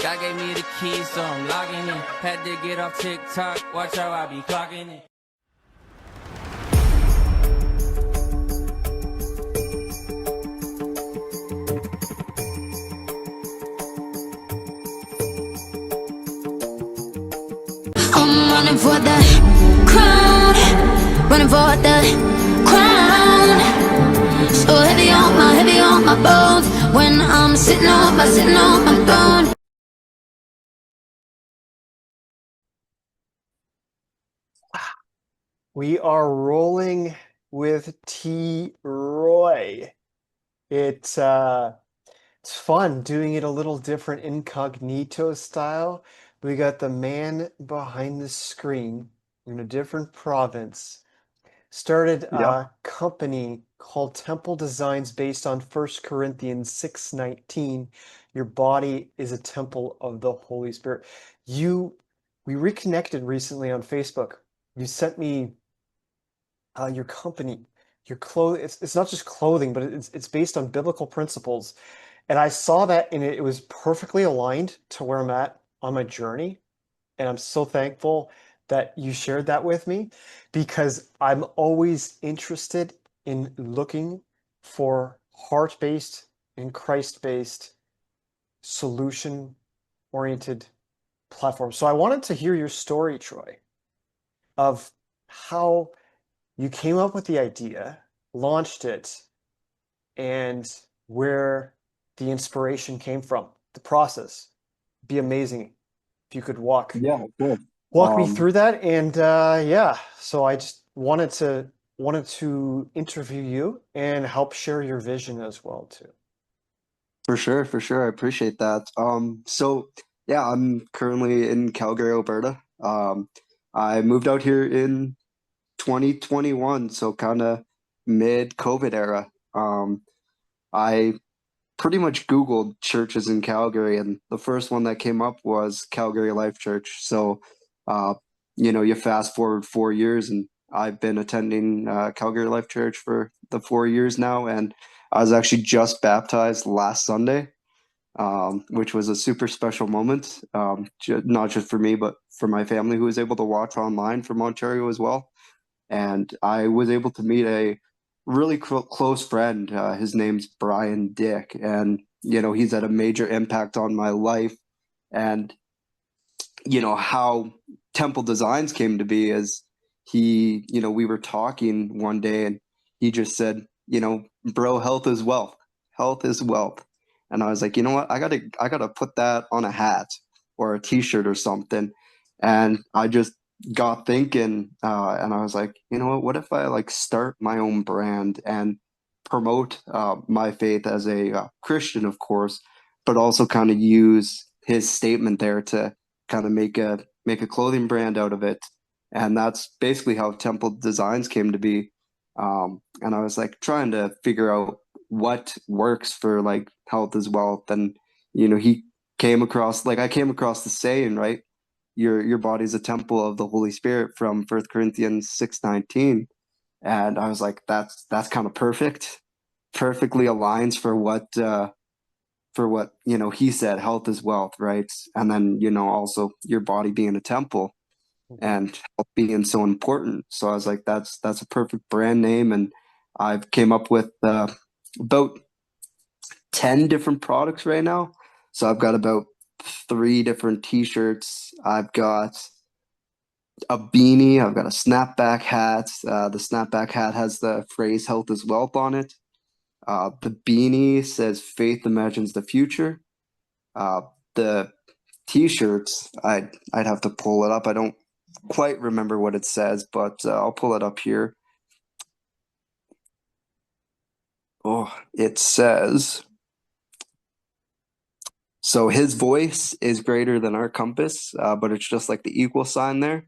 God gave me the keys, so I'm logging in. Had to get off TikTok, watch how I be clocking it. I'm running for the crown, running for the crown. So heavy on my bones when I'm sitting on my throne. We are rolling with T. Roy. It's fun doing it a little different incognito style. We got the man behind the screen in a different province. Started a company called Temple Designs based on 1 Corinthians 6:19. Your body is a temple of the Holy Spirit. We reconnected recently on Facebook. You sent me your company, your clothing. It's not just clothing, but it's based on biblical principles. And I saw that, and it was perfectly aligned to where I'm at on my journey. And I'm so thankful that you shared that with me, because I'm always interested in looking for heart-based and Christ-based solution-oriented platforms. So I wanted to hear your story, Troy, of how you came up with the idea, launched it, and where the inspiration came from, the process. It'd be amazing if you could walk Yeah, cool. me through that. And yeah, so I just wanted to interview you and help share your vision as well too. For sure, for sure. I appreciate that. So yeah, I'm currently in Calgary, Alberta. I moved out here in 2021, so kind of mid-COVID era. I pretty much Googled churches in Calgary, and the first one that came up was Calgary Life Church. So, uh, you fast forward 4 years, and I've been attending Calgary Life Church for the 4 years now, and I was actually just baptized last Sunday, which was a super special moment, not just for me, but for my family who was able to watch online from Ontario as well. And I was able to meet a really close friend. His name's Brian Dick, and he's had a major impact on my life. And how Temple Designs came to be is we were talking one day, and he just said, bro, health is wealth. Health is wealth. And I was like, you know what? I gotta put that on a hat or a t-shirt or something. And I just got thinking, and I was like, you know what if I like start my own brand and promote my faith as a Christian, of course, but also kind of use his statement there to kind of make a clothing brand out of it. And that's basically how Temple Designs came to be. And I was like trying to figure out what works for like health as wealth. And he came across, like, I came across the saying, right? Your body's a temple of the Holy Spirit from 1 Corinthians 6:19. And I was like, that's kind of perfect. Perfectly aligns for what he said, health is wealth, right? And then also your body being a temple and health being so important. So I was like, that's a perfect brand name. And I've came up with about 10 different products right now. So I've got about 3 different t-shirts. I've got a beanie. I've got a snapback hat. The snapback hat has the phrase health is wealth on it. The beanie says faith imagines the future. The t-shirts, I'd have to pull it up. I don't quite remember what it says, but I'll pull it up here. Oh, it says, so his voice is greater than our compass, but it's just like the equal sign there.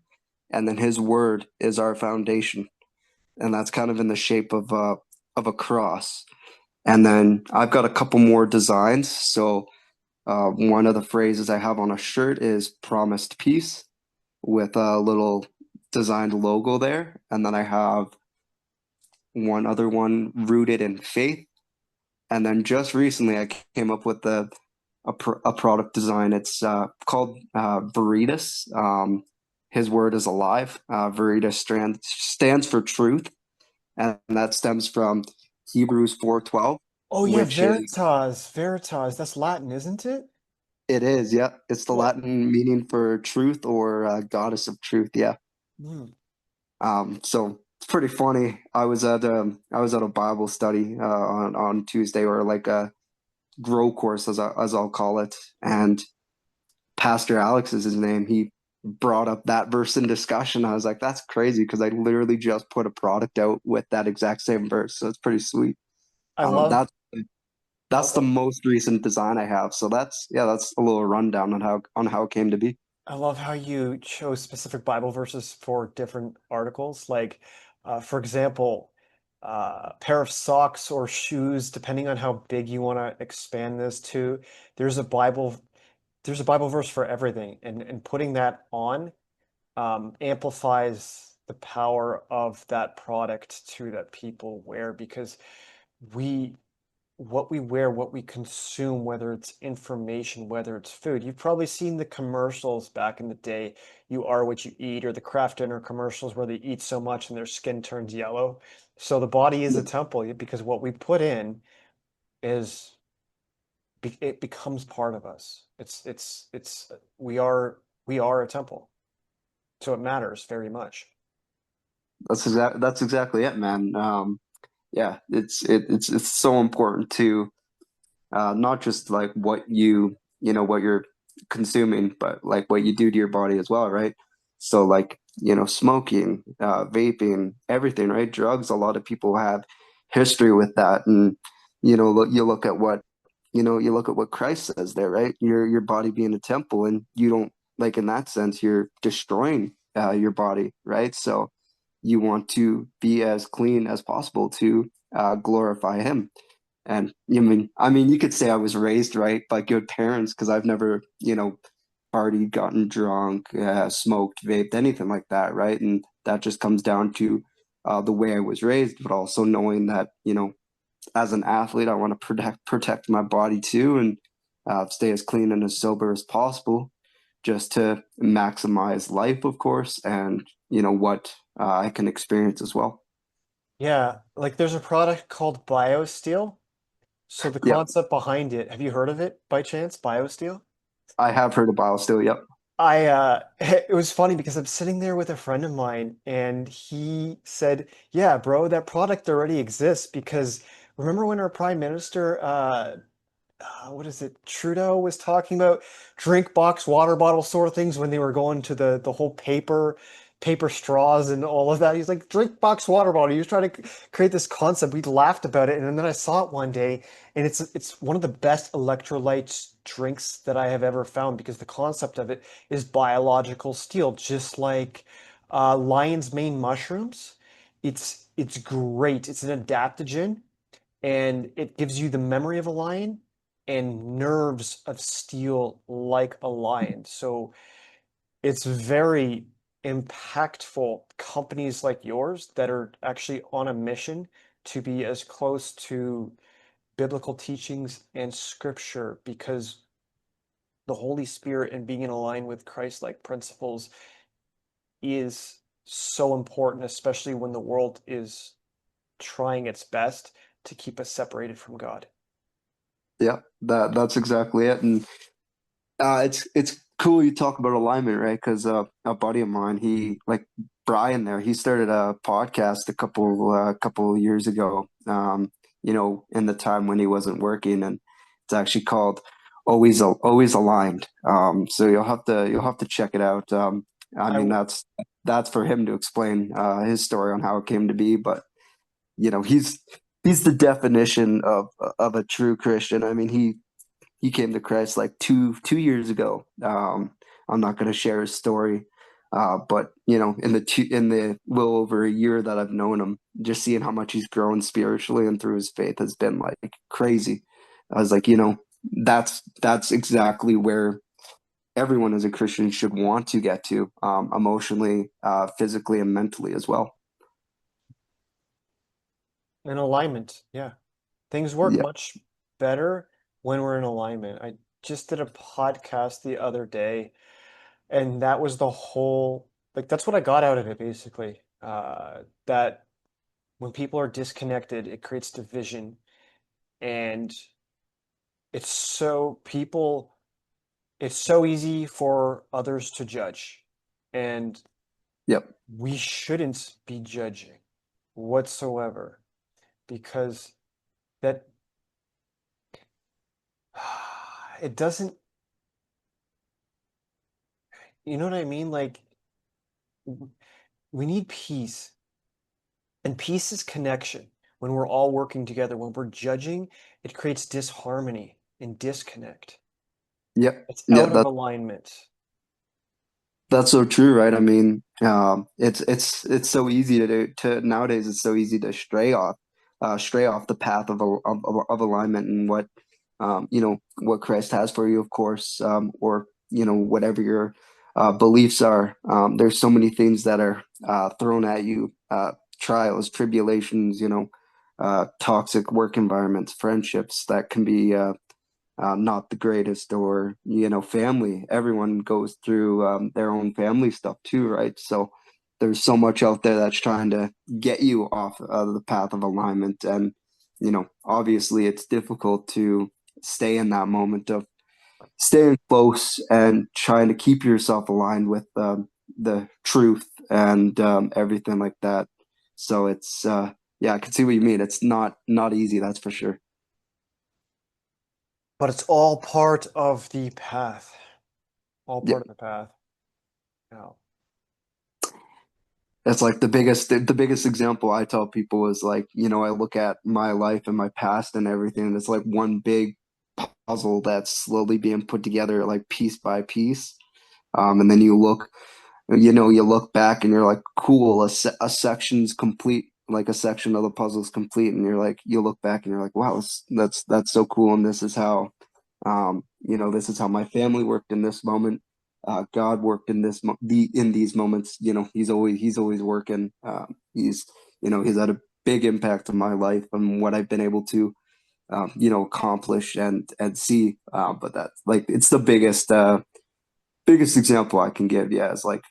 And then his word is our foundation. And that's kind of in the shape of a cross. And then I've got a couple more designs. So one of the phrases I have on a shirt is promised peace with a little designed logo there. And then I have one other one rooted in faith. And then just recently I came up with a a product design. It's called Veritas. His word is alive. Veritas stands for truth, and that stems from Hebrews 4:12, Oh yeah, which is Veritas, Veritas. That's Latin, isn't it? it is, yeah. It's the What? Latin meaning for truth or goddess of truth, yeah. Hmm. So it's pretty funny. I was at a Bible study on Tuesday, or like a grow course as I'll call it, and Pastor Alex is his name. He brought up that verse in discussion. I was like, that's crazy because I literally just put a product out with that exact same verse. So it's pretty sweet. I Um, love that's that's the most recent design I have. So that's a little rundown on how it came to be. I love how you chose specific Bible verses for different articles. Like, for example, pair of socks or shoes, depending on how big you want to expand this to. There's a Bible, there's a Bible verse for everything, and putting that on amplifies the power of that product to that people wear because we what we wear, what we consume, whether it's information, whether it's food. You've probably seen the commercials back in the day, you are what you eat, or the Kraft Dinner commercials where they eat so much and their skin turns yellow. So the body is a temple because what we put in is it becomes part of us. It's we are a temple. So it matters very much. That's exactly it, man. Yeah, it's so important to not just like what you're consuming, but like what you do to your body as well, right? So like, smoking, vaping, everything, right? Drugs, a lot of people have history with that. And, you look at you look at what Christ says there, right? Your body being a temple, and you don't like in that sense, you're destroying your body, right? So you want to be as clean as possible to glorify him. And you could say I was raised right by good parents because I've never, partied, gotten drunk, smoked, vaped, anything like that, right? And that just comes down to the way I was raised, but also knowing that, as an athlete, I want to protect my body too, and stay as clean and as sober as possible, just to maximize life, of course, and what I can experience as well. Yeah, like there's a product called BioSteel. So the Yep, concept behind it, have you heard of it by chance, BioSteel? I have heard of BioSteel. Yep. It was funny because I'm sitting there with a friend of mine and he said, "Yeah, bro, that product already exists because remember when our prime minister what is it? Trudeau was talking about drink box water bottle sort of things when they were going to the whole paper straws and all of that. He's like drink box water bottle. He was trying to create this concept. We laughed about it, and then I saw it one day, and it's one of the best electrolytes drinks that I have ever found because the concept of it is biological steel, just like lion's mane mushrooms. It's great. It's an adaptogen and it gives you the memory of a lion and nerves of steel like a lion. So it's very impactful companies like yours that are actually on a mission to be as close to biblical teachings and scripture because the Holy Spirit and being in line with Christ-like principles is so important, especially when the world is trying its best to keep us separated from God. Yeah, that's exactly it. And it's cool you talk about alignment, right? Because a buddy of mine, he like Brian there, he started a podcast a couple of years ago. In the time when he wasn't working, and it's actually called Always Aligned. So you'll have to check it out. I I mean, that's for him to explain his story on how it came to be, but he's the definition of a true Christian. I mean, he came to Christ like two years ago. I'm not going to share his story, but in the little over a year that I've known him, just seeing how much he's grown spiritually and through his faith has been like crazy. I was like, that's exactly where everyone as a Christian should want to get to, emotionally, physically, and mentally as well. in alignment, yeah. Things work Yeah, much better when we're in alignment. just did a podcast the other day, and that was the whole, like, that's what I got out of it basically. That when people are disconnected, it creates division, and it's so people, it's so easy for others to judge, and Yep. we shouldn't be judging whatsoever because that it doesn't, you know what I mean? Like, we need peace, and peace is connection. When we're all working together, when we're judging, it creates disharmony and disconnect. Yep. It's Yeah, out of alignment. that's so true, right? I mean, it's so easy to nowadays. It's so easy to stray off the path of alignment and what what Christ has for you, of course, or whatever your beliefs are. There's so many things that are thrown at you, trials, tribulations, toxic work environments, friendships that can be not the greatest, or family. Everyone goes through their own family stuff too, right? So there's so much out there that's trying to get you off of the path of alignment, and obviously it's difficult to stay in that moment of staying close and trying to keep yourself aligned with the truth and everything like that. So it's yeah, I can see what you mean. It's not easy, that's for sure. But it's all part of the path. All Yeah. part of the path. Yeah. That's like the biggest example I tell people is like, I look at my life and my past and everything, and it's like one big puzzle that's slowly being put together like piece by piece. And then you look back and you're like, cool, a section's complete, like a section of the puzzle's complete, and you look back and you're like, wow, that's so cool, and this is how, this is how my family worked in this moment. God worked in in these moments. He's always working. He's had a big impact on my life and what I've been able to, accomplish and see. But that's like it's the biggest example I can give. Yeah, is like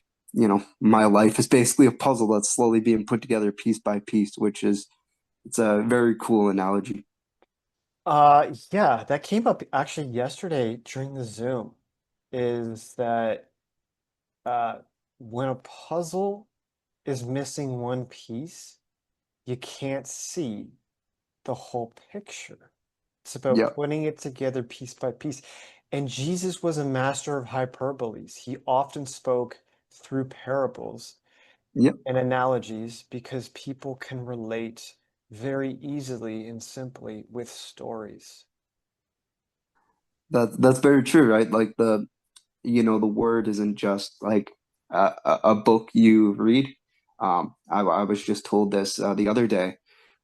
my life is basically a puzzle that's slowly being put together piece by piece, which is it's a very cool analogy. Yeah, that came up actually yesterday during the Zoom, is that uh, when a puzzle is missing one piece, you can't see the whole picture. It's about Yeah, putting it together piece by piece. And Jesus was a master of hyperboles. He often spoke through parables yeah. and analogies because people can relate very easily and simply with stories. That's very true, right? Like the word isn't just like a book you read. I was just told this the other day,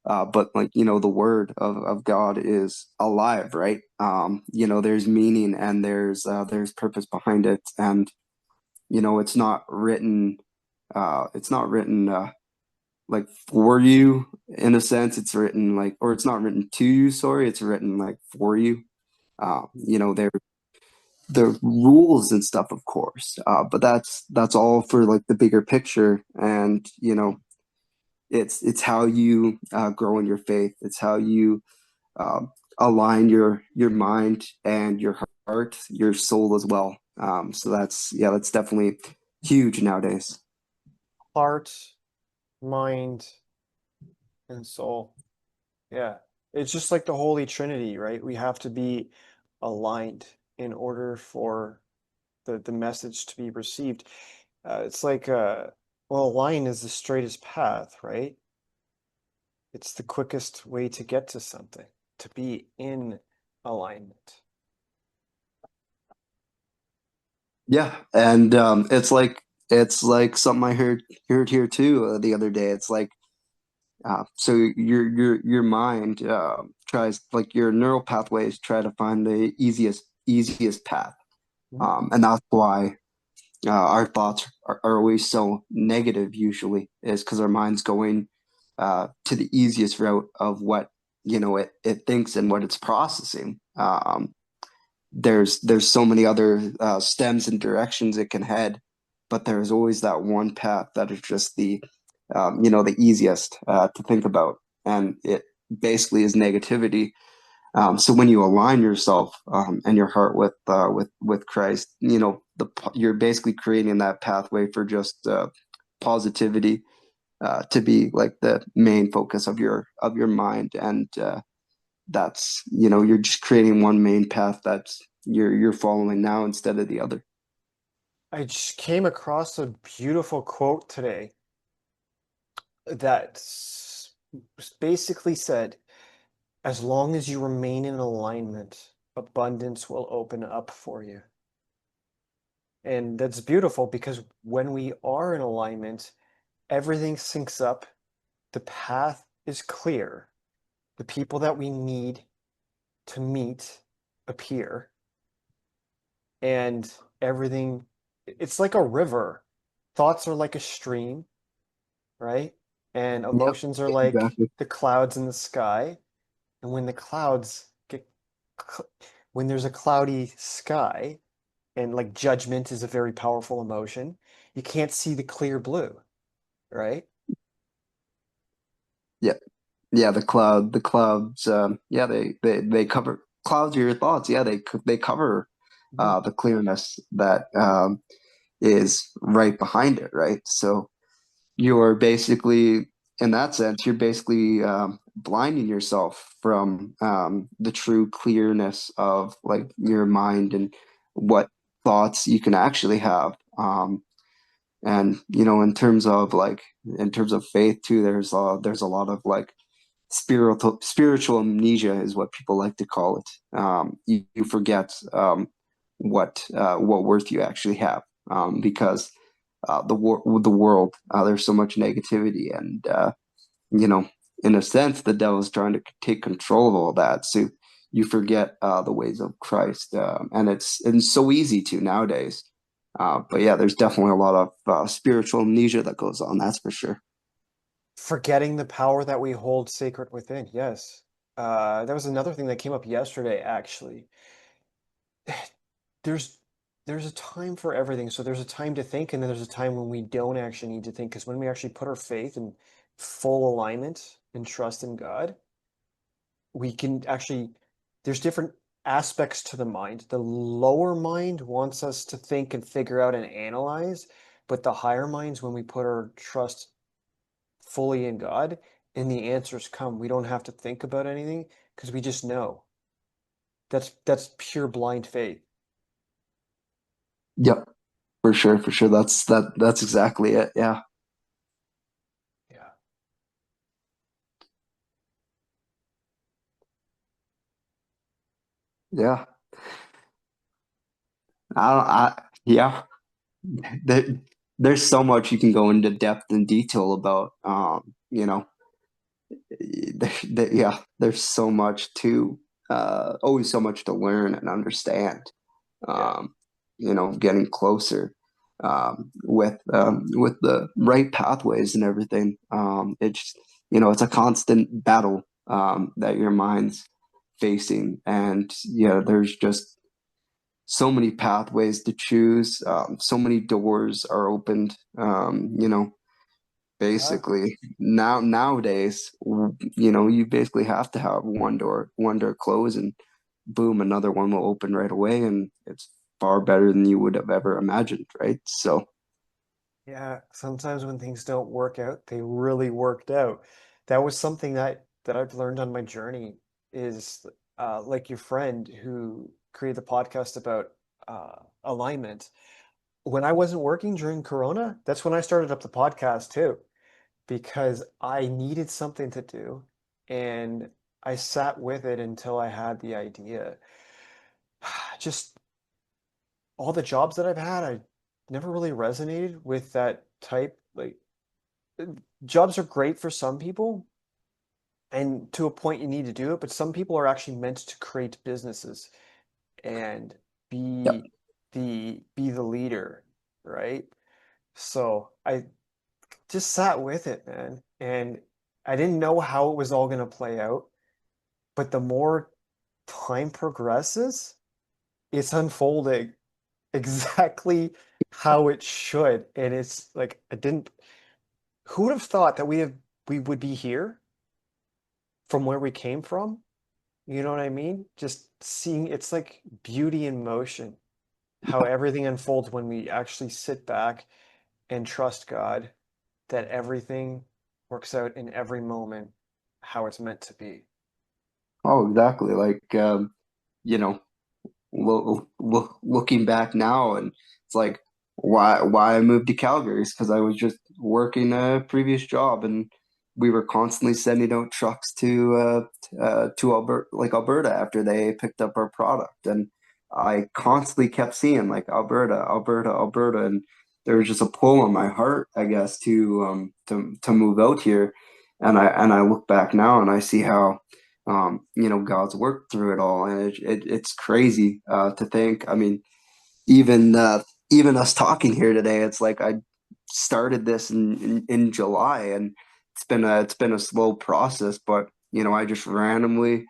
but like the word of God is alive, right? There's meaning and there's purpose behind it, and it's not written like for you in a sense. It's written like, or it's not written to you. Sorry, it's written like for you. There the rules and stuff, of course. But that's all for like the bigger picture, and it's how you grow in your faith. It's how you align your mind and your heart, your soul as well. So that's definitely huge nowadays. Heart, mind, and soul. Yeah. It's just like the Holy Trinity, right? We have to be aligned in order for the message to be received. It's like, well, a line is the straightest path, right? It's the quickest way to get to something, to be in alignment. Yeah, and it's like something I heard here too the other day. It's like so your mind tries, like your neural pathways try to find the easiest path, Mhm. and that's why our thoughts are always so negative. Usually, is because our mind's going to the easiest route of what it thinks and what it's processing. there's so many other stems and directions it can head, but there's always that one path that is just the easiest to think about, and it basically is negativity. So when you align yourself and your heart with Christ, you're basically creating that pathway for just positivity to be like the main focus of your mind, and that's you're just creating one main path that's you're following now instead of the other. I just came across a beautiful quote today that basically said, as long as you remain in alignment, abundance will open up for you. And that's beautiful because when we are in alignment, everything syncs up, the path is clear, the people that we need to meet appear, and everything, it's like a river. Thoughts are like a stream, right? And Yep, emotions are like exactly. the clouds in the sky. And when there's a cloudy sky, and like judgment is a very powerful emotion, you can't see the clear blue, right? Yeah, yeah. The clouds. Yeah, they cover clouds are your thoughts. Yeah, they cover Mhm. the clearness that is right behind it, right? So you're basically, in that sense, you're basically blinding yourself from the true clearness of like your mind and what thoughts you can actually have. And in terms of faith too, there's a lot of like spiritual amnesia is what people like to call it. You forget what worth you actually have because the world there's so much negativity, and you know in a sense the devil's trying to take control of all that, so you forget the ways of Christ, and it's so easy to nowadays. But yeah, there's definitely a lot of spiritual amnesia that goes on, that's for sure. Forgetting the power that we hold sacred within. Yes. That was another thing that came up yesterday, actually. There's there's a time for everything. So there's a time to think, and then there's a time when we don't actually need to think. Because when we actually put our faith in full alignment and trust in God, we can actually, there's different aspects to the mind. The lower mind wants us to think and figure out and analyze, but the higher minds, when we put our trust fully in God and the answers come, we don't have to think about anything because we just know. That's pure blind faith. Yep, for sure, that's exactly it, yeah. Yeah. Yeah, yeah. there, there's so much you can go into depth and detail about. Yeah, there's so much to always so much to learn and understand. Yeah. Um, getting closer with the right pathways and everything. It's a constant battle that your mind's facing, and there's just so many pathways to choose. So many doors are opened. Yeah. Basically nowadays, you basically have to have one door close, and boom, another one will open right away, and it's far better than you would have ever imagined, right? So, Yeah. Sometimes when things don't work out, they really worked out. That was something that I've learned on my journey is like your friend who created the podcast about alignment. When I wasn't working during Corona, that's when I started up the podcast too, because I needed something to do and I sat with it until I had the idea. Just all the jobs that I've had, I never really resonated with that type. Like, jobs are great for some people, and to a point you need to do it, but some people are actually meant to create businesses and yep, be the leader, right? So I just sat with it, man. And I didn't know how it was all going to play out. But the more time progresses, it's unfolding exactly how it should. And it's like I didn't who would have thought that we would be here from where we came from? You know what I mean? Just seeing it's like beauty in motion, how everything unfolds when we actually sit back and trust God that everything works out in every moment how it's meant to be. Oh, exactly. Like, you know, looking back now, and it's like why I moved to Calgary is because I was just working a previous job, and we were constantly sending out trucks to Alberta after they picked up our product, and I constantly kept seeing like Alberta, Alberta, Alberta, and there was just a pull on my heart, I guess, to move out here, and I look back now and I see how God's worked through it all, and it's crazy to think. I mean, even even us talking here today, it's like I started this in July, and it's been a slow process, but I just randomly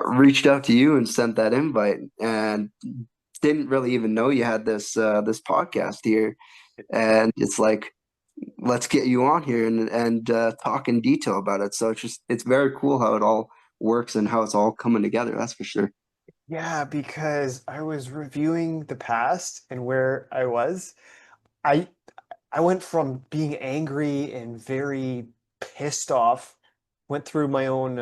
reached out to you and sent that invite, and didn't really even know you had this podcast here, and it's like let's get you on here and talk in detail about it. So it's very cool how it all works and how it's all coming together. That's for sure. Yeah, because I was reviewing the past and where I was. I I went from being angry and very pissed off, went through my own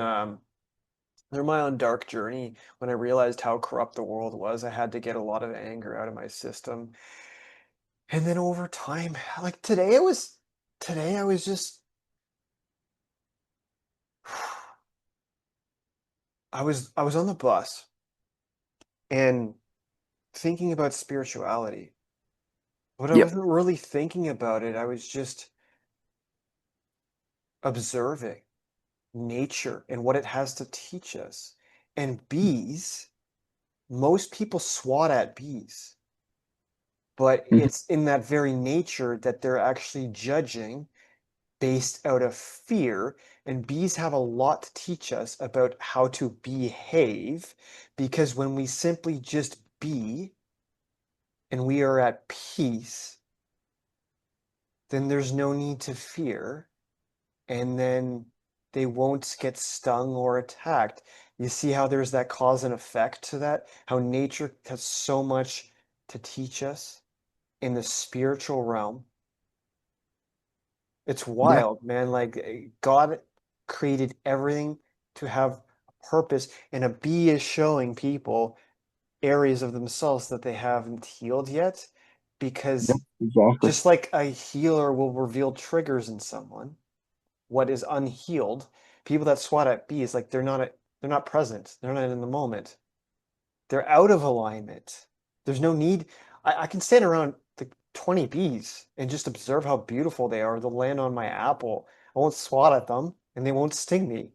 dark journey when I realized how corrupt the world was. I had to get a lot of anger out of my system. And then over time, like today I was just I was on the bus and thinking about spirituality, but I Yep. wasn't really thinking about it. I was just observing nature and what it has to teach us. And bees, most people swat at bees, but Mhm. it's in that very nature that they're actually judging based out of fear. And bees have a lot to teach us about how to behave because when we simply just be and we are at peace, then there's no need to fear. And then they won't get stung or attacked. You see how there's that cause and effect to that? How nature has so much to teach us in the spiritual realm. It's Yeah. wild, man. Like God created everything to have a purpose, and a bee is showing people areas of themselves that they haven't healed yet, Yep. because Exactly. just like a healer will reveal triggers in someone, what is unhealed, people that swat at bees, like they're not present. They're not in the moment. They're out of alignment. There's no need. I can stand around the 20 bees and just observe how beautiful they are. They'll land on my apple. I won't swat at them and they won't sting me.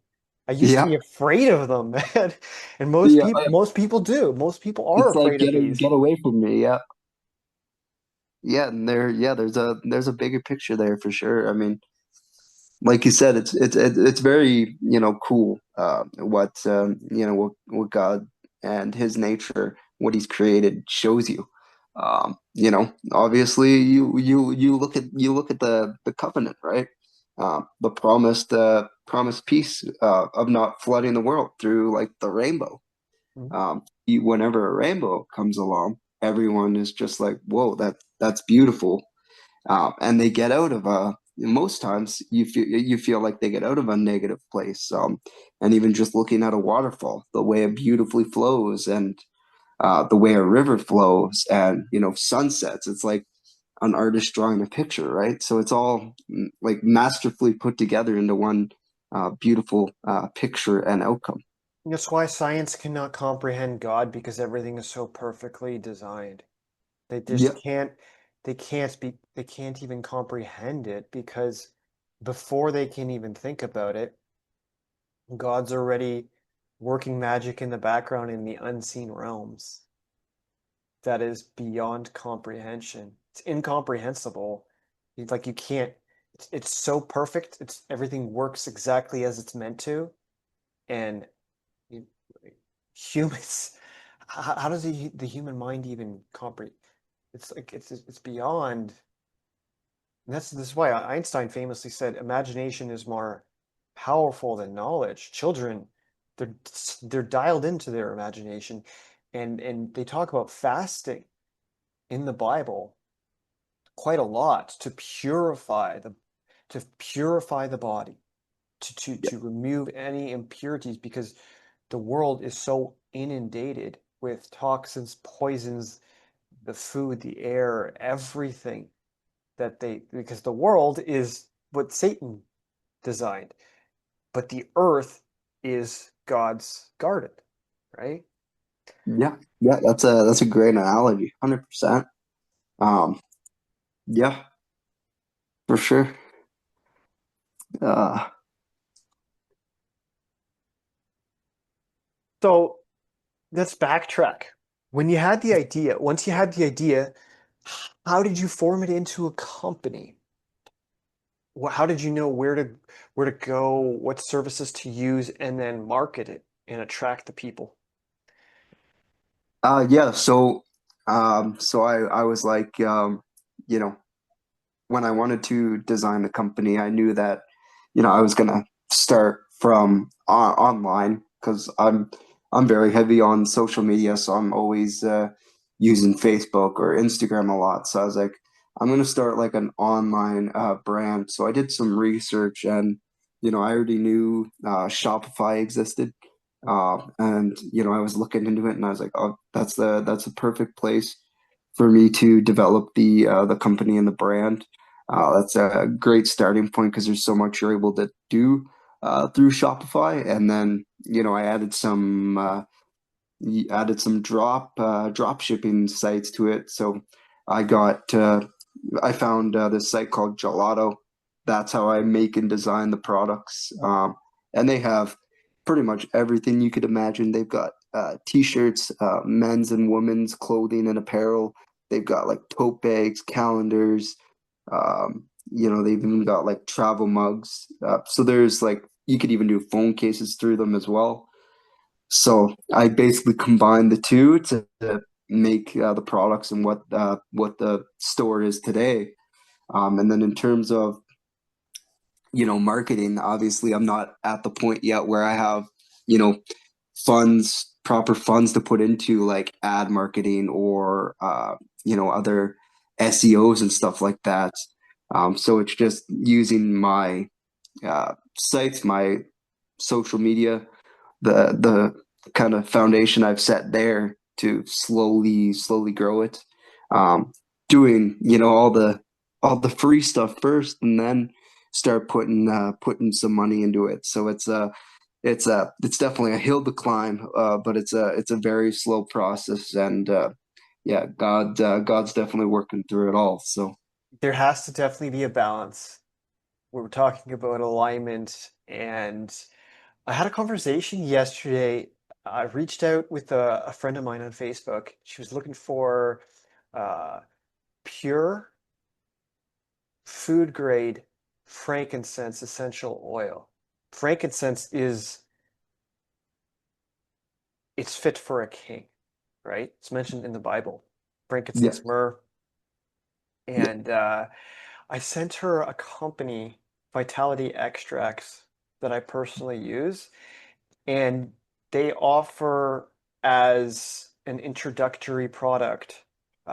I used to Yeah. be afraid of them, man. And Yeah. most people do. Most people are It's like afraid of get bees. away from me. Yeah. Yeah. And there's a bigger picture there for sure. I mean, like you said, it's very cool what God and His nature, what He's created, shows you. Obviously, you look at the covenant, right? The promised peace of not flooding the world through like the rainbow. Mm. Whenever a rainbow comes along, everyone is just like, "Whoa, that's beautiful." And they get out of a most times you feel like they get out of a negative place. And even just looking at a waterfall, the way it beautifully flows, and the way a river flows, and sunsets. It's like an artist drawing a picture, right? So it's all like masterfully put together into one beautiful picture and outcome. That's why science cannot comprehend God because everything is so perfectly designed. They just Yeah, they can't even comprehend it because before they can even think about it, God's already working magic in the background in the unseen realms that is beyond comprehension. It's incomprehensible. Like you can't it's so perfect. It's everything works exactly as it's meant to. And you- humans how does the human mind even comprehend? It's like it's beyond. And this is why Einstein famously said imagination is more powerful than knowledge. Children, they're they're dialed into their imagination, and they talk about fasting in the Bible quite a lot to purify the body, to remove any impurities because the world is so inundated with toxins, poisons, the food, the air, everything because the world is what Satan designed, but the earth is God's garden, right? Yeah, yeah, that's a great analogy, 100%. Um, yeah, for sure. Uh, So let's backtrack. Once you had the idea, how did you form it into a company? How did you know where to go, what services to use, and then market it and attract the people? yeah, so I was like, you know, when I wanted to design the company, I knew that, I was gonna start from online because I'm very heavy on social media, so I'm always using Facebook or Instagram a lot. So I was like, I'm gonna start like an online brand. So I did some research, and I already knew Shopify existed, and I was looking into it, and I was like, oh, that's a perfect place for me to develop the company and the brand. That's a great starting point because there's so much you're able to do through Shopify. And then, I added some drop shipping sites to it. So I got I found this site called Gelato. That's how I make and design the products. And they have pretty much everything you could imagine. They've got t-shirts, men's and women's clothing and apparel. They've got like tote bags, calendars. They've even got like travel mugs. So there's like you could even do phone cases through them as well. So I basically combined the two to make the products and what the store is today. And then in terms of marketing, obviously I'm not at the point yet where I have you know proper funds to put into like ad marketing or other SEOs and stuff like that. So it's just using my sites, my social media, the kind of foundation I've set there to slowly grow it. Um, Doing all the free stuff first, and then start putting some money into it. So it's definitely a hill to climb, but it's a very slow process, and yeah, God's definitely working through it all. So There has to definitely be a balance. We're talking about alignment, and I had a conversation yesterday. I reached out with a friend of mine on Facebook. She was looking for uh, pure food grade frankincense essential oil. Frankincense it's fit for a king, right? It's mentioned in the Bible. yeah, Frankincense, myrrh, yeah. and I sent her a company, Vitality Extracts, that I personally use, and they offer as an introductory product.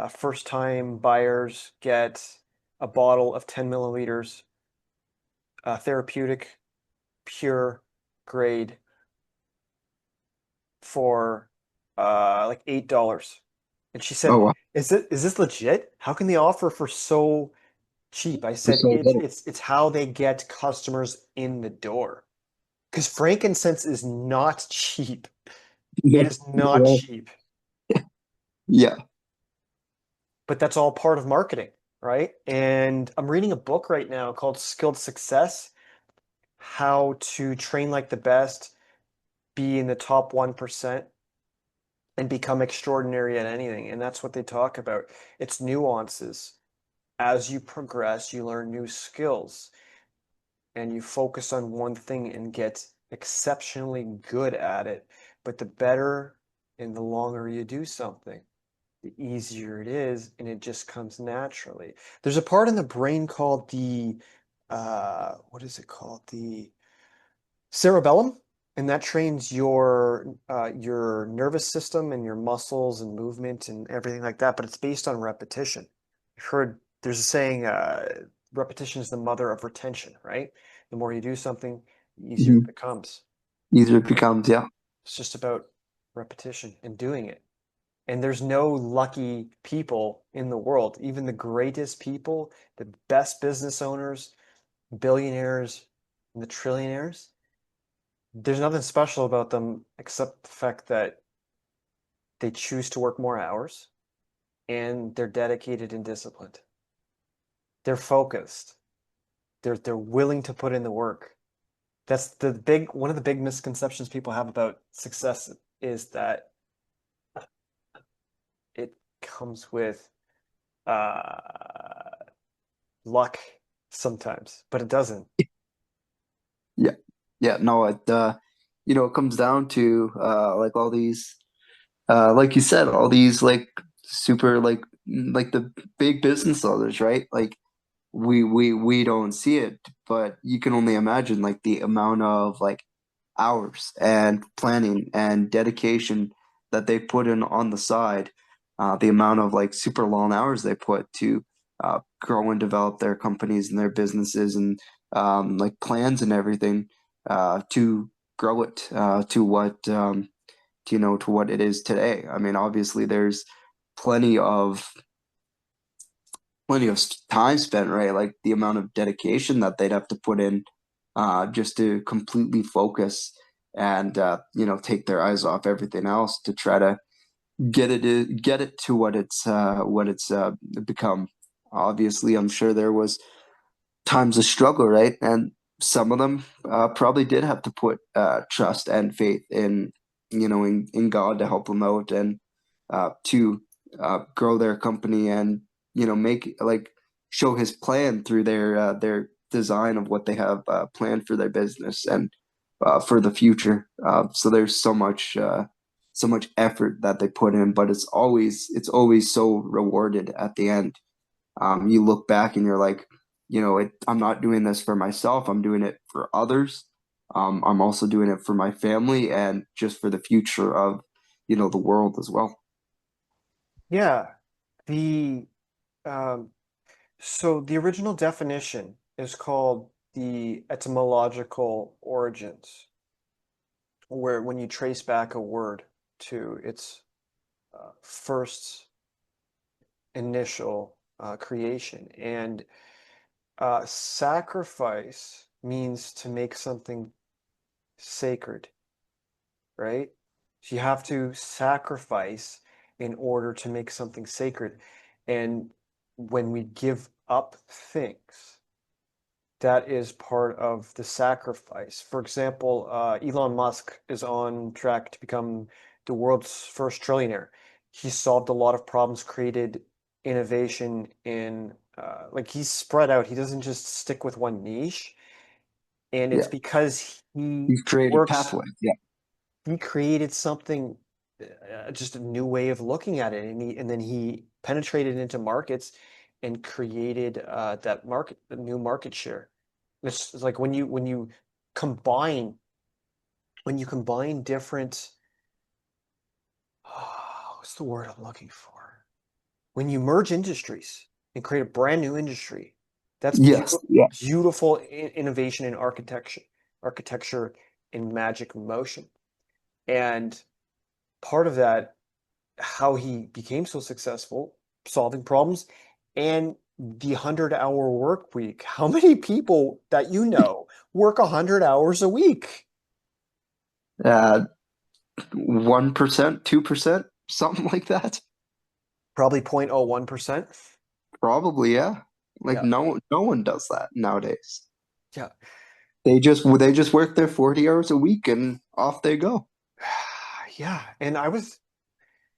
First time buyers get a bottle of 10 milliliters, therapeutic, pure grade for like $8. And she Oh said, wow, is this legit? How can they offer for so cheap? I for said, so it's little. it's it's how they get customers in the door. Because frankincense is not cheap. It No, is not no, cheap. yeah. But that's all part of marketing, right? And I'm reading a book right now called Skilled Success: How to Train Like the Best, be in the top 1%, and become extraordinary at anything. And that's what they talk about. It's nuances. As you progress, you learn new skills and you focus on one thing and get exceptionally good at it. But the better And the longer you do something, the easier it is, and it just comes naturally. There's a part in the brain called the what is it called? The cerebellum, and that trains your nervous system and your muscles and movement and everything like that, but it's based on repetition. You've heard there's a saying, repetition is the mother of retention, right? The more you do something, the easier it Mhm. becomes. Easier it becomes, yeah. It's just about repetition and doing it. And there's no lucky people in the world. Even the greatest people, the best business owners, billionaires, and the trillionaires, there's nothing special about them except the fact that they choose to work more hours and they're dedicated and disciplined. They're focused. They're willing to put in the work. That's the big one of the big misconceptions people have about success is that it comes with uh luck sometimes, but it doesn't. Yeah. Yeah, no, it comes down to like all these like you said, all these like super like the big business owners, right? Like we don't see it, but you can only imagine like the amount of like hours and planning and dedication that they put in on the side, the amount of like super long hours they put to grow and develop their companies and their businesses and like plans and everything to grow it to what it is today. I mean, obviously there's plenty of time spent, right? Like the amount of dedication that they'd have to put in just to completely focus and take their eyes off everything else to try to get it to what it's become. Obviously, I'm sure there was times of struggle, right? And some of them probably did have to put trust and faith in, in God to help them out and to grow their company and, make like show His plan through their design of what they have planned for their business and for the future. So there's so much effort that they put in, but it's always so rewarded at the end. You look back and you're like, I'm not doing this for myself. I'm doing it for others. I'm also doing it for my family and just for the future of, the world as well. Yeah. The um so the original definition is called the etymological origins, where when you trace back a word to its first initial creation. And sacrifice means to make something sacred, right? So you have to sacrifice in order to make something sacred. And when we give up things, that is part of the sacrifice. For example, Elon Musk is on track to become the world's first trillionaire. He solved a lot of problems, created innovation in like he's spread out. He doesn't just stick with one niche. And it's Yeah, because he you've created works, pathways. Yeah, he created something, just a new way of looking at it. And then he penetrated into markets and created that market, the new market share. It's like combine when you combine different what's the word I'm looking for? When you merge industries and create a brand new industry, that's yes, yeah, beautiful innovation in architecture in magic motion. And part of that, how he became so successful, solving problems, and the 100-hour work week. How many people that work 100 hours a week? uh, 1%, 2%, something like that. Probably 0.01%. Probably, yeah. Like Yeah. no one does that nowadays. Yeah. They just work their 40 hours a week and off they go. Yeah. And I was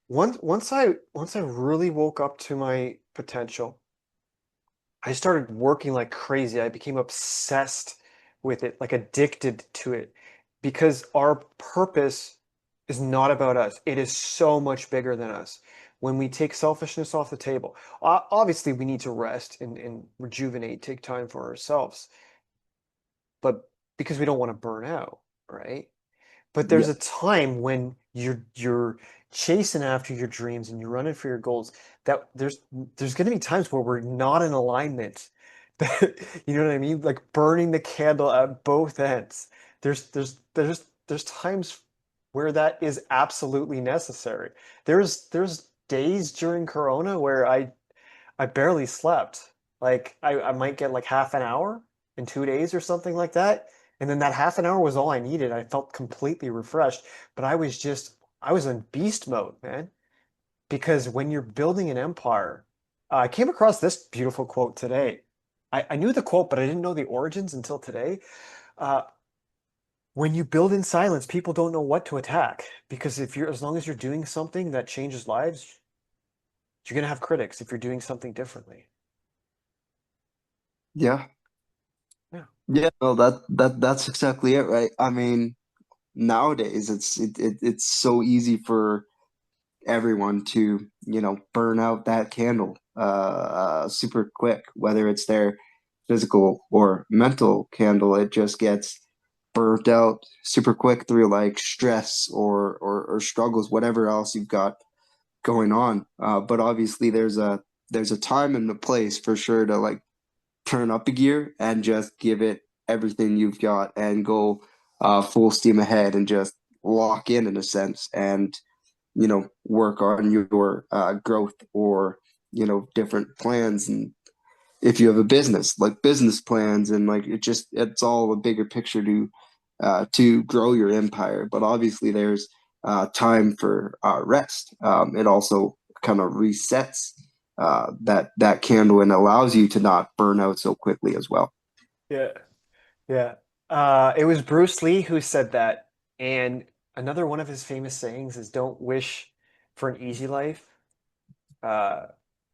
once I really woke up to my potential, I started working like crazy. I became obsessed with it, like addicted to it, because our purpose is not about us. It is so much bigger than us. When we take selfishness off the table, obviously we need to rest and rejuvenate, take time for ourselves, but because we don't want to burn out, right? But Yeah. there's a time when you're chasing after your dreams and you're running for your goals that there's going to be times where we're not in alignment. You know what I mean? Like burning the candle at both ends. There's times where that is absolutely necessary. There's days during Corona where I barely slept. Like I might get like half an hour in 2 days or something like that. And then that half an hour was all I needed. I felt completely refreshed. But I was in beast mode, man. Because when you're building an empire, I came across this beautiful quote today. I knew the quote, but I didn't know the origins until today. Uh, when you build in silence, people don't know what to attack. Because if you're, as long as you're doing something that changes lives, you're gonna have critics if you're doing something differently. Yeah. Yeah. Yeah, no, that's exactly it, right? I mean, nowadays it's so easy for everyone to, burn out that candle super quick, whether it's their physical or mental candle, it just gets burnt out super quick through like stress or struggles, whatever else you've got going on. But obviously there's a time and a place for sure to like turn up a gear and just give it everything you've got and go full steam ahead and just lock in a sense and work on your growth or different plans, and if you have a business, like business plans, and like it's all a bigger picture to grow your empire. But obviously there's time for rest. It also kind of resets that candle and allows you to not burn out so quickly as well. Yeah. Yeah. It was Bruce Lee who said that. And another one of his famous sayings is don't wish for an easy life. Uh,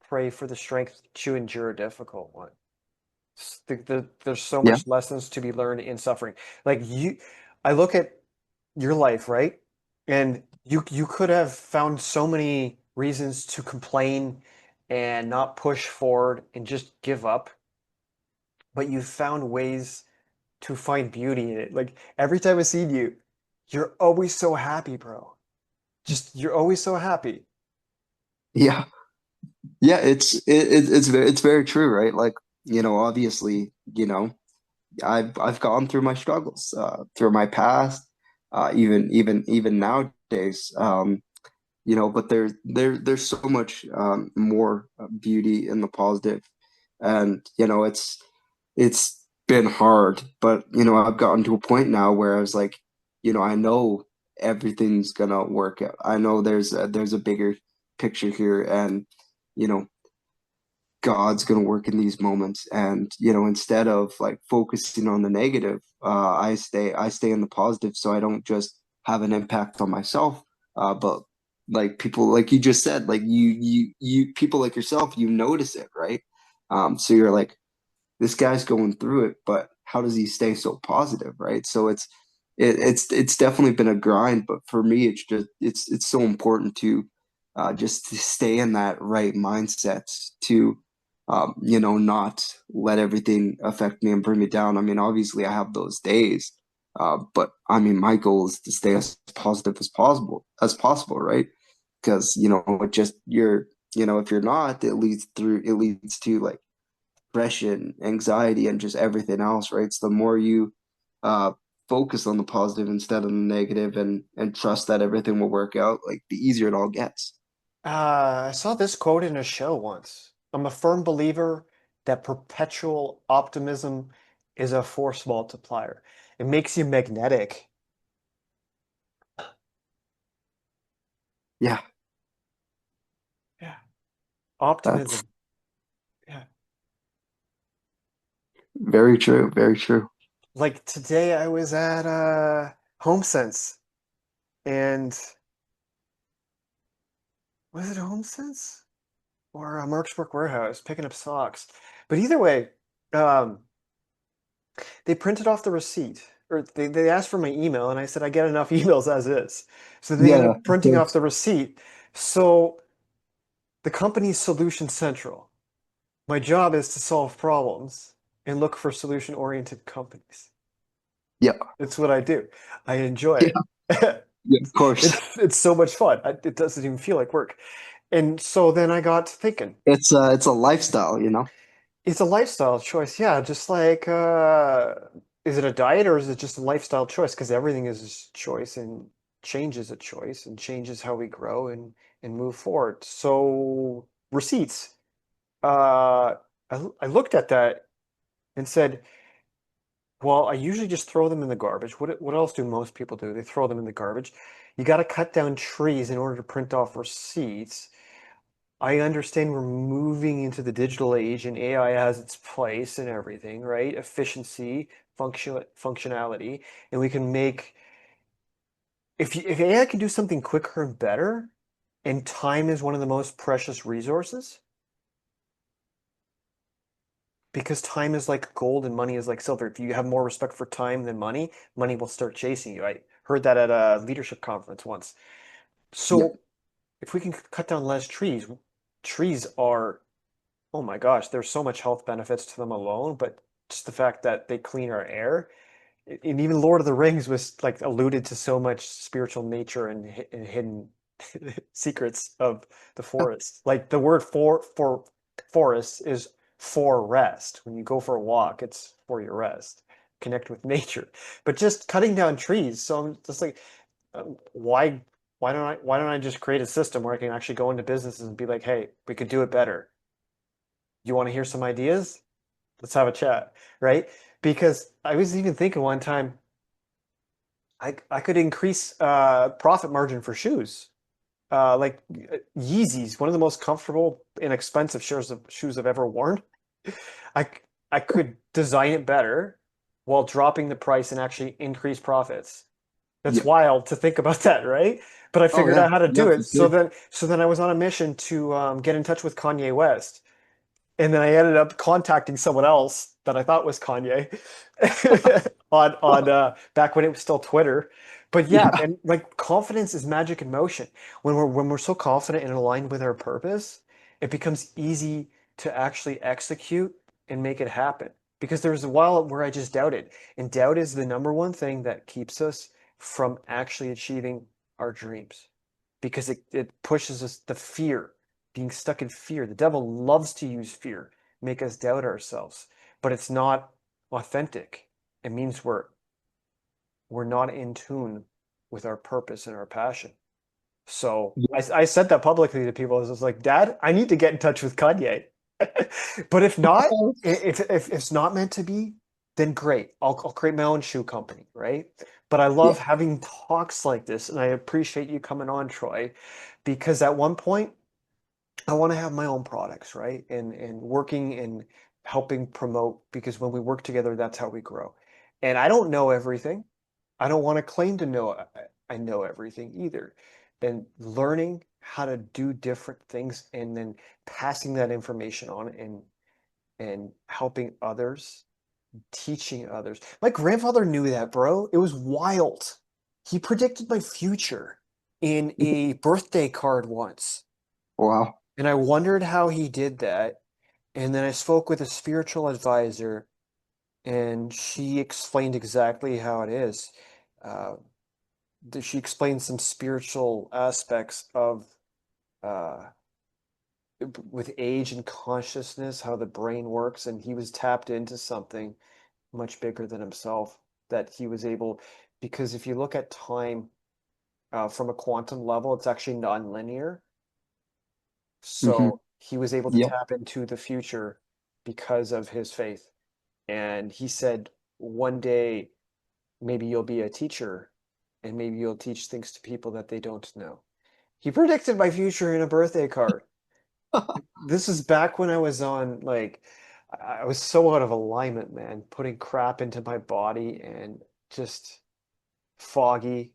Pray for the strength to endure a difficult one. There's so Yeah. much lessons to be learned in suffering. Like I look at your life, right? And you could have found so many reasons to complain and not push forward and just give up, but you found ways to find beauty in it. Like every time I see you, you're always so happy, bro. Just you're always so happy. Yeah. Yeah, it's very true, right? Like, obviously, I've gone through my struggles, through my past, even nowadays. But there's so much more beauty in the positive, and it's been hard, but I've gotten to a point now where I was like, I know everything's gonna work out. I know there's a bigger picture here, and you know God's going to work in these moments. And, instead of like focusing on the negative, I stay in the positive so I don't just have an impact on myself, but like people, like you just said, like people like yourself, you notice it, right? So you're like, this guy's going through it, but how does he stay so positive, right? So it's definitely been a grind, but for me, it's so important to just to stay in that right mindset to not let everything affect me and bring me down. I mean, obviously, I have those days, but I mean, my goal is to stay as positive as possible, right? Because it just if you're not, it leads to like depression, anxiety, and just everything else, right? So the more you uh, focus on the positive instead of the negative, and trust that everything will work out, like the easier it all gets. I saw this quote in a show once. I'm a firm believer that perpetual optimism is a force multiplier. It makes you magnetic. Yeah, Yeah. that's Optimism. Yeah. very true. Very true. Like today I was at HomeSense and was it HomeSense or a Merchbrook Warehouse picking up socks? But either way, um, they printed off the receipt or they asked for my email, and I said I get enough emails as is. So they ended Yeah, up of printing off course. the receipt. So the company's Solution Central. My job is to solve problems and look for solution-oriented companies. Yeah, It's what I do. I enjoy yeah, it. yeah, of course. It's so much fun. It doesn't even feel like work. And so then I got to thinking, It's a lifestyle, you know? it's a lifestyle choice. Yeah, just like is it a diet or is it just a lifestyle choice? Because everything is a choice and change is a choice and changes how we grow and move forward. So receipts. I looked at that and said, well, I usually just throw them in the garbage. What else do most people do? They throw them in the garbage. You got to cut down trees in order to print off receipts. I understand we're moving into the digital age and AI has its place and everything, right? Efficiency, functionality, and we can make if AI can do something quicker and better, and time is one of the most precious resources, because time is like gold and money is like silver. If you have more respect for time than money, money will start chasing you. I heard that at a leadership conference once. Yeah, So if we can cut down less trees, trees are, oh my gosh, there's so much health benefits to them alone, but just the fact that they clean our air, and even Lord of the Rings was like alluded to so much spiritual nature and hidden secrets of the forest. Like the word for forest is for rest. When you go for a walk, it's for your rest. Connect with nature. But just cutting down trees. So I'm just like, why why don't I just create a system where I can actually go into businesses and be like, hey, we could do it better. You want to hear some ideas? Let's have a chat, right? Because I was even thinking one time I could increase profit margin for shoes. Like Yeezys, one of the most comfortable, inexpensive shoes I've ever worn. I I could design it better while dropping the price and actually increase profits. That's yeah. wild to think about that, right? But I Oh figured yeah, out how to yeah, do for it. sure. So then I was on a mission to get in touch with Kanye West. And then I ended up contacting someone else that I thought was Kanye on back when it was still Twitter. But yeah, Yeah, man, like confidence is magic in motion. When we're so confident and aligned with our purpose, it becomes easy to actually execute and make it happen. Because there was a while where I just doubted, and doubt is the number one thing that keeps us from actually achieving our dreams. Because it pushes us the fear, being stuck in fear. The devil loves to use fear, make us doubt ourselves, but it's not authentic. It means we're not in tune with our purpose and our passion. So yeah, I said that publicly to people. I was just like, Dad, I need to get in touch with Kanye. But if not, if it's not meant to be, then great. I'll create my own shoe company, right? But I yeah, love having talks like this, and I appreciate you coming on, Troy, because at one point I want to have my own products, right? And working and helping promote, because when we work together, that's how we grow. And I don't know everything. I don't want to claim to know I know everything either. And learning how to do different things and then passing that information on and helping others, teaching others. My grandfather knew that, bro. It was wild. He predicted my future in yeah. a birthday card once. Wow. And I wondered how he did that. And then I spoke with a spiritual advisor, and she explained exactly how it is. Uh, she explained some spiritual aspects of uh, with age and consciousness, how the brain works, and he was tapped into something much bigger than himself that he was able, because if you look at time from a quantum level, it's actually non-linear. Hmm. So he was able to Yeah. tap into the future because of his faith. And he said, one day, maybe you'll be a teacher and maybe you'll teach things to people that they don't know. He predicted my future in a birthday card. This is back when I was on, like, I was so out of alignment, man, putting crap into my body and just foggy,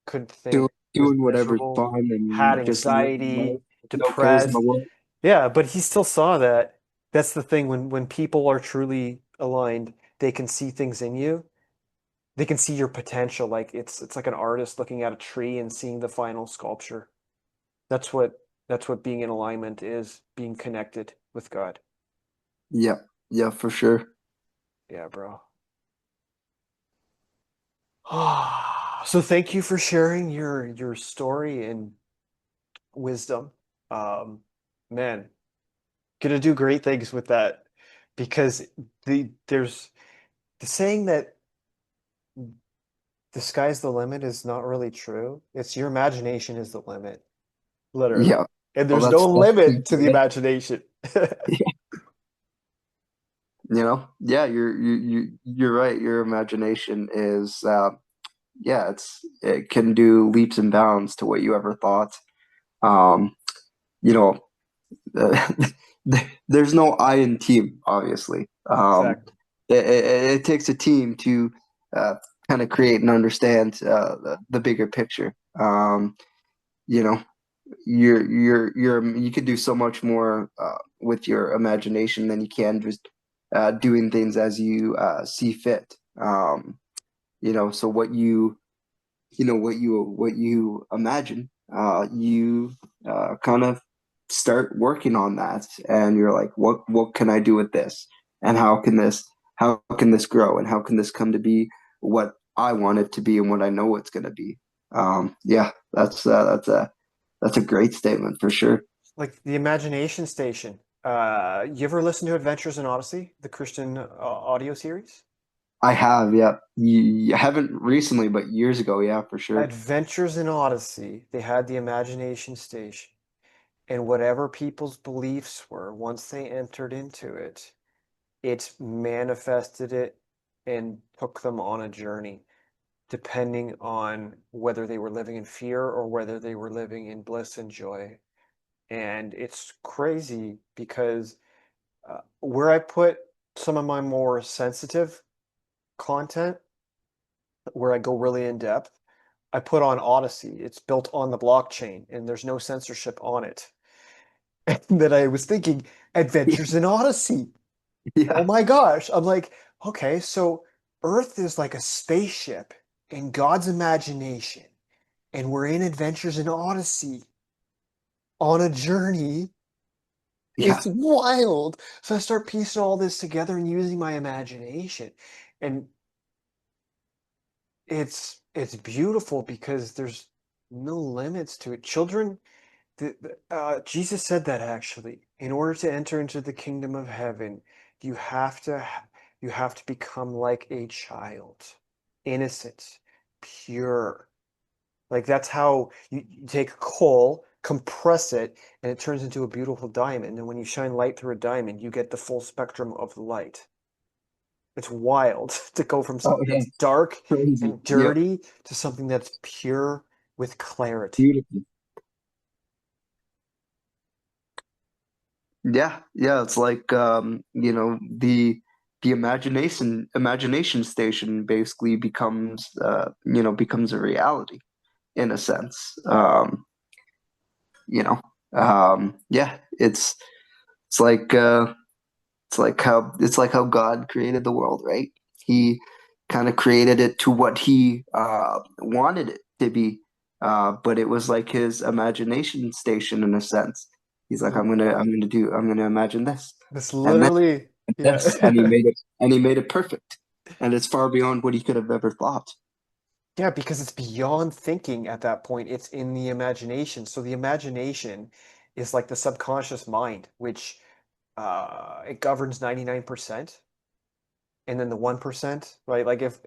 couldn't think, was Doing whatever's miserable, fun had and just living life anxiety, with no cares in the depressed. world. Yeah, but he still saw that. That's the thing when people are truly aligned, they can see things in you they can see your potential. Like it's like an artist looking at a tree and seeing the final sculpture. That's what that's what being in alignment is, being connected with God. Yeah, yeah, for sure. Yeah, bro. So thank you for sharing your story and wisdom. Um, man, gonna do great things with that because there's the saying that the sky's the limit is not really true. It's your imagination is the limit, literally. Yeah. And Well, there's no that's limit to the it. imagination. You know, yeah, you're right. Your imagination is, yeah, it can do leaps and bounds to what you ever thought. Um, you know, there's no I in team, obviously. Exactly. It takes a team to uh, kind of create and understand the bigger picture. You know, you can do so much more with your imagination than you can just doing things as you see fit. So what you imagine, you kind of start working on that, and you're like, what can I do with this, and how can this grow, and how can this come to be what I want it to be and what I know it's going to be. Yeah, that's a great statement for sure. Like the Imagination Station. You ever listen to Adventures in Odyssey, the Christian audio series? I have, yeah. You haven't recently, but years ago, yeah, for sure. Adventures in Odyssey, they had the Imagination Station. And whatever people's beliefs were, once they entered into it, it manifested it and took them on a journey, depending on whether they were living in fear or whether they were living in bliss and joy. And it's crazy because where I put some of my more sensitive content, where I go really in depth, I put on Odyssey. It's built on the blockchain and there's no censorship on it. And then I was thinking, Adventures in Odyssey. Oh Yeah, my gosh. I'm like, okay, so Earth is like a spaceship in God's imagination, and we're in Adventures in Odyssey on a journey. It's yeah, wild. So I start piecing all this together and using my imagination. And it's beautiful because there's no limits to it. Children, Jesus said that actually. In order to enter into the kingdom of heaven, you have to you have to become like a child, innocent, pure. Like that's how you take coal, compress it, and it turns into a beautiful diamond. And when you shine light through a diamond, you get the full spectrum of the light. It's wild to go from oh something yeah, that's dark crazy. and Yep, dirty to something that's pure with clarity. beautiful. Yeah, yeah, it's like the imagination station basically becomes a reality in a sense. Yeah, it's like it's like how God created the world, right? He kind of created it to what he wanted it to be, but it was like his imagination station in a sense. He's like, I'm gonna imagine this, This and then literally, this, and he yeah. made it perfect, and it's far beyond what he could have ever thought. Yeah, because it's beyond thinking at that point. It's in the imagination. So the imagination is like the subconscious mind, which it governs 99%. And then the 1%, right? Like if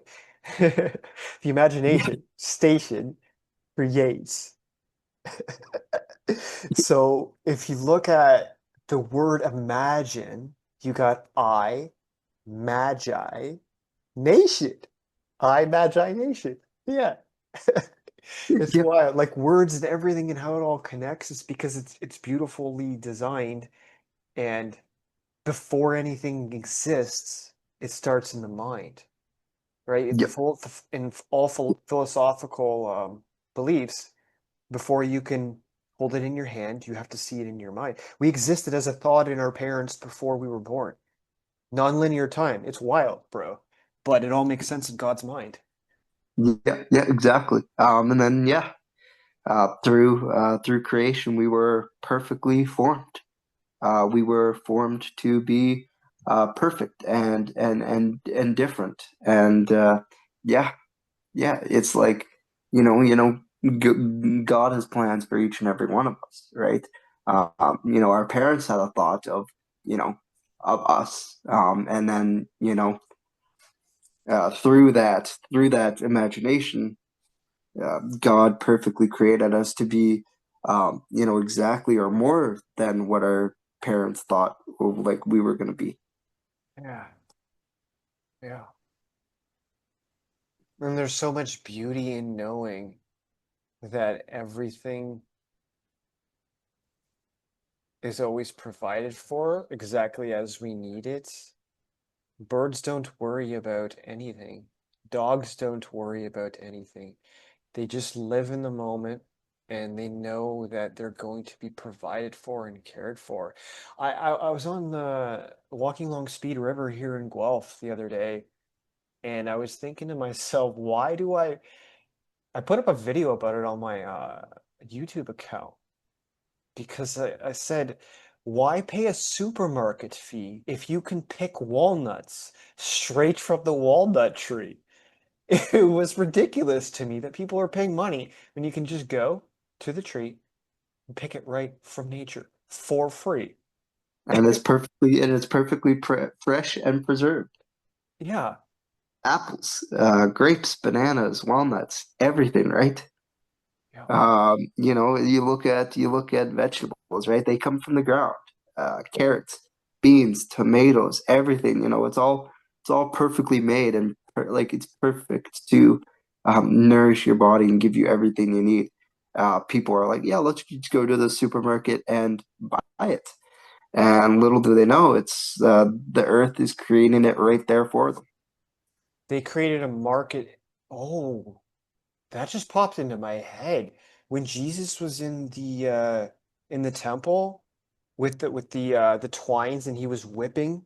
the Yeah, imagination station creates. So if you look at the word imagine, you got I, magi, nation. I, magi, nation. Yeah. It's yeah, wild. Like words and everything and how it all connects is because it's beautifully designed, and before anything exists, it starts in the mind, right? In the yep, full in all philosophical beliefs, before you can hold it in your hand, you have to see it in your mind. We existed as a thought in our parents before we were born. Nonlinear time. It's wild, bro. But it all makes sense in God's mind. Yeah, yeah, exactly. And then yeah, through creation, we were perfectly formed. We were formed to be perfect and different. And yeah, yeah, it's like God has plans for each and every one of us, right? Our parents had a thought of you know of us, and then through that imagination, God perfectly created us to be, exactly or more than what our parents thought like we were going to be. Yeah, yeah. And there's so much beauty in knowing that everything is always provided for exactly as we need it. Birds don't worry about anything. Dogs don't worry about anything. They just live in the moment and they know that they're going to be provided for and cared for. I was on the walking along Speed River here in Guelph the other day, and I was thinking to myself, why do I put up a video about it on my YouTube account because I said, why pay a supermarket fee if you can pick walnuts straight from the walnut tree? It was ridiculous to me that people are paying money when you can just go to the tree and pick it right from nature for free. And it's perfectly fresh and preserved. Yeah, Apples, grapes, bananas, walnuts, everything, right? yeah. You look at vegetables, right? They come from the ground. Carrots, beans, tomatoes, everything. It's all perfectly made and like it's perfect to nourish your body and give you everything you need. People are like, yeah, let's just go to the supermarket and buy it. And little do they know, it's the earth is creating it right there for them. They created a market. Oh, that just popped into my head. When Jesus was in the temple with the twines and he was whipping,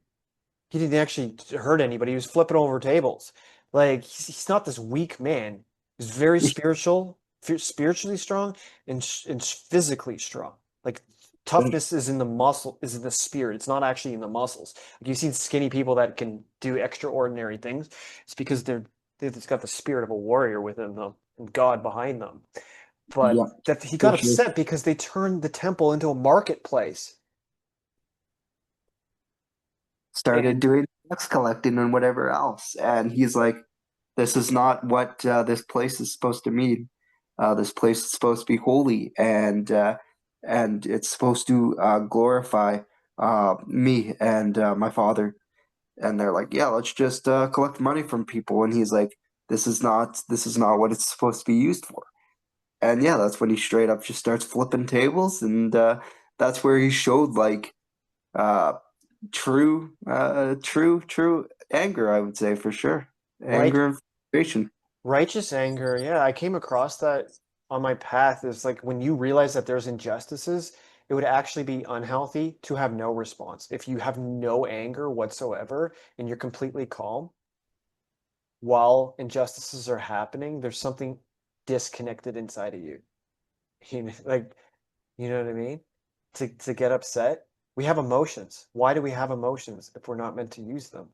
he didn't actually hurt anybody. He was flipping over tables. Like he's not this weak man. He's very spiritual, spiritually strong and physically strong. Like toughness is in the muscle, is in the spirit. It's not actually in the muscles. Like you've seen skinny people that can do extraordinary things. It's because they've just got the spirit of a warrior within them and God behind them. Yeah, But that he for got sure. upset because they turned the temple into a marketplace. Started And doing tax collecting and whatever else. And he's like, this is not what this place is supposed to mean. This place is supposed to be holy, and it's supposed to glorify me and my Father. And they're like, yeah, let's just collect money from people. And he's like, this is not what it's supposed to be used for. And yeah, that's when he straight up just starts flipping tables, and that's where he showed like uh, true anger, I would say for sure. right Anger and frustration. Righteous anger, yeah, I came across that on my path. It's like when you realize that there's injustices, it would actually be unhealthy to have no response. If you have no anger whatsoever and you're completely calm while injustices are happening, there's something disconnected inside of you. You know, like, you know what I mean? To get upset, we have emotions. Why do we have emotions if we're not meant to use them?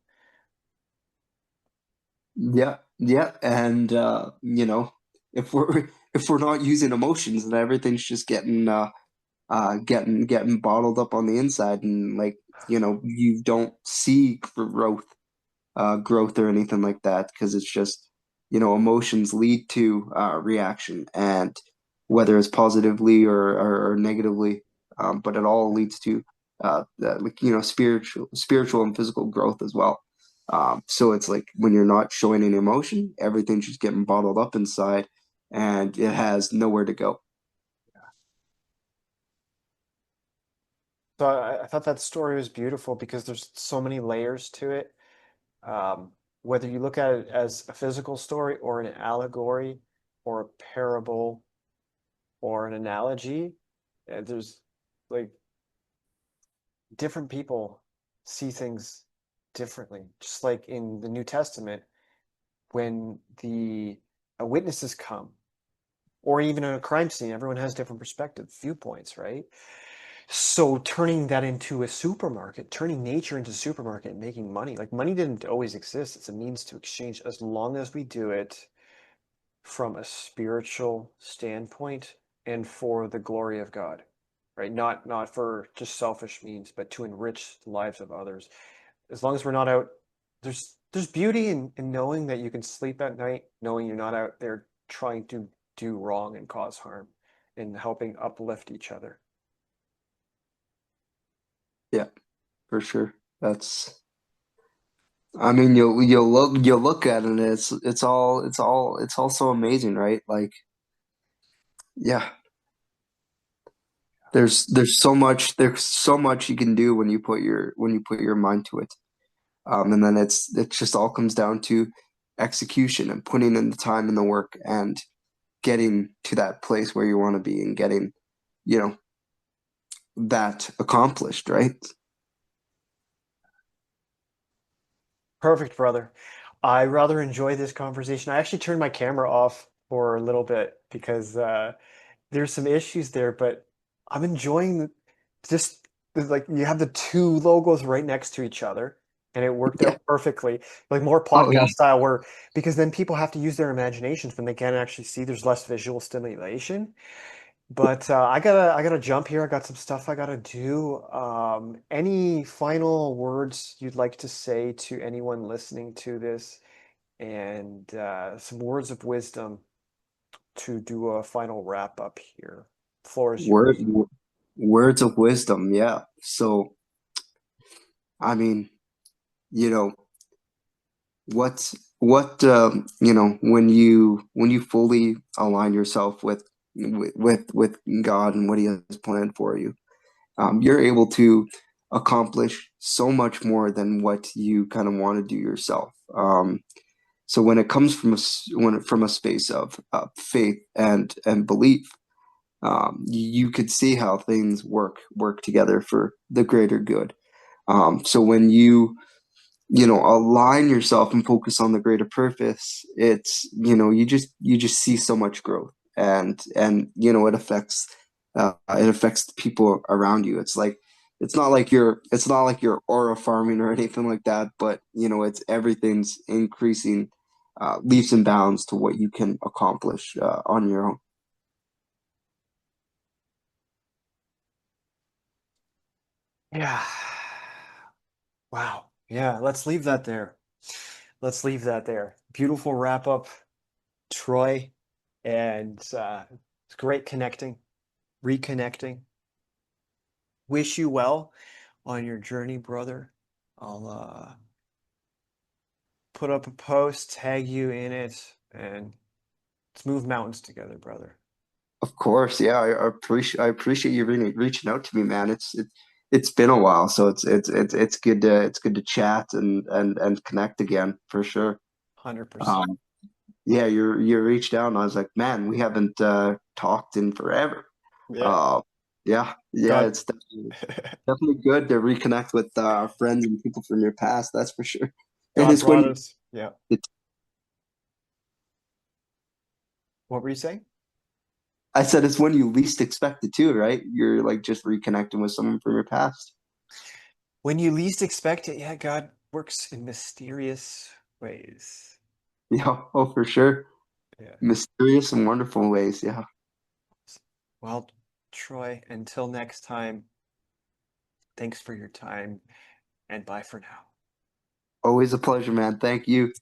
Yeah, yeah, and if we're if we're not using emotions, then everything's just getting bottled up on the inside, and like you don't see growth or anything like that because it's just emotions lead to reaction, and whether it's positively or negatively, but it all leads to like spiritual and physical growth as well. So it's like when you're not showing any emotion, everything's just getting bottled up inside, and it has nowhere to go. So I thought that story was beautiful because there's so many layers to it. Whether you look at it as a physical story or an allegory or a parable or an analogy, there's like different people see things differently. Just like in the New Testament, when the witnesses come, or even in a crime scene, everyone has different perspectives, viewpoints, right? So turning that into a supermarket, turning nature into a supermarket and making money, like money didn't always exist. It's a means to exchange as long as we do it from a spiritual standpoint and for the glory of God, right? Not for just selfish means, but to enrich the lives of others. As long as we're not out, there's beauty in knowing that you can sleep at night, knowing you're not out there trying to do wrong and cause harm, and helping uplift each other. Yeah, for sure. I mean, you'll look at it and it's all so amazing, right? Like, yeah, there's so much you can do when you put your mind to it. And then it just all comes down to execution and putting in the time and the work and getting to that place where you want to be and getting, you know, that accomplished, right? Perfect, brother. I rather enjoy this conversation. I actually turned my camera off for a little bit because there's some issues there, but I'm enjoying just like you have the two logos right next to each other, and it worked Yeah. out perfectly. Like more Oh yeah. podcast style, where because then people have to use their imaginations when they can't actually see. There's less visual stimulation. But I gotta jump here. I got some stuff I gotta do. Any final words you'd like to say to anyone listening to this, and some words of wisdom to do a final wrap up here. Floor is Word, yours. words of wisdom. Yeah. So, I mean, you know, when you fully align yourself with God and what He has planned for you, you're able to accomplish so much more than what you kind of want to do yourself. So when it comes from a space of faith and belief, you could see how things work together for the greater good. So when you align yourself and focus on the greater purpose, you just see so much growth, and it affects the people around you. It's not like you're aura farming or anything like that, but it's everything's increasing leaps and bounds to what you can accomplish on your own. Yeah. Wow. Yeah, let's leave that there. Let's leave that there. Beautiful wrap up, Troy. And it's great connecting, reconnecting. Wish you well on your journey, brother. I'll put up a post, tag you in it, and let's move mountains together, brother. Of course, yeah, I appreciate you really reaching out to me, man. It's been a while, so it's good to chat and connect again for sure. 100%. Um, yeah, you reached out, and I was like, man, we haven't talked in forever. Yeah. Uh, yeah, God it's definitely good to reconnect with friends and people from your past. That's for sure. And God it's when brought us. Yeah. it's, What were you saying? I said it's when you least expect it too, right? You're like just reconnecting with someone from your past. When you least expect it, yeah, God works in mysterious ways. Yeah, oh, for sure. Yeah. Mysterious and wonderful ways. Yeah. Well, Troy, until next time, thanks for your time and bye for now. Always a pleasure, man. Thank you.